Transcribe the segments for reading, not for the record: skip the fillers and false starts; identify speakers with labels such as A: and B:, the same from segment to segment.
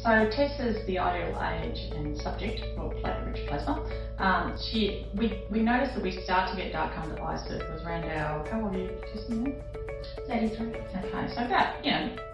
A: So Tess is the ideal age and subject for platelet-rich plasma. We noticed that we start to get dark under eye circles around our, how old are you, Tess, now?
B: 33.
A: Okay, so about,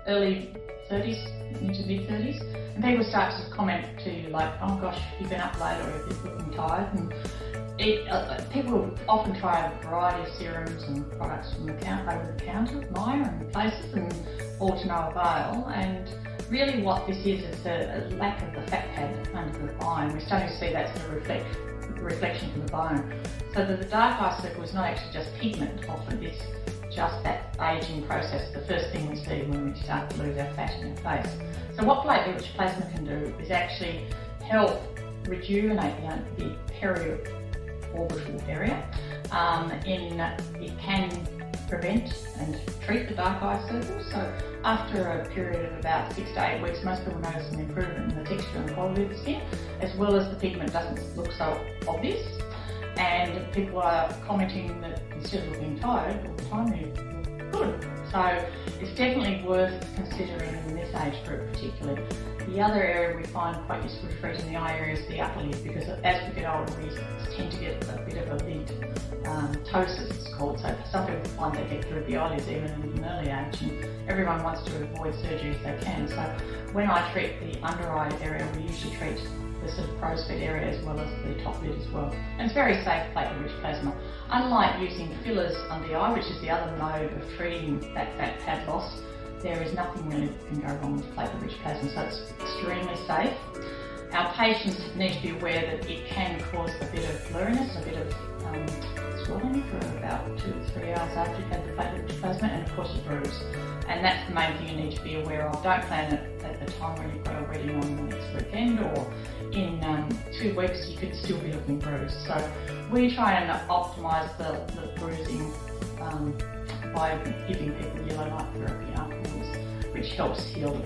A: early 30s into mid 30s. And people start to comment to you like, oh gosh, you've been up late or you've been looking tired. And people often try a variety of serums and products from over the counter, Maya and places, and all to no avail. And really what this is a lack of the fat pad under the eye. And we're starting to see that sort of reflection from the bone. So that the dark eye circle is not actually just pigment, often it's just that aging process, the first thing we see when we start to lose our fat in our face. So what platelet-rich plasma can do is actually help rejuvenate the peri-orbital area. It can prevent and treat the dark eye circles. So after a period of about 6 to 8 weeks, most people notice an improvement in the texture and quality of the skin, as well as the pigment doesn't look so obvious. And people are commenting that instead of looking tired all the time, you look good. So it's definitely worth considering in this age group particularly. The other area we find quite useful to treat in the eye area is the upper lid, because as we get older we tend to get a bit of a lid ptosis, it's called. So some people find they get through the eyelids even at an early age, and everyone wants to avoid surgery if they can. So when I treat the under eye area, we usually treat the sort of crow's feet area as well as the top lid as well. And it's very safe platelet-rich plasma. Unlike using fillers under the eye, which is the other mode of treating that fat pad loss, there is nothing really that can go wrong with platelet-rich plasma, so it's extremely safe. Our patients need to be aware that it can cause a bit of blurriness, a bit of swelling for about 2 to 3 hours after you've had the platelet-rich plasma, and of course a bruise. And that's the main thing you need to be aware of. Don't plan it at the time when you've got a wedding on the next weekend, or in 2 weeks you could still be looking bruised. So we try and optimise the bruising by giving people yellow light therapy afterwards, which helps heal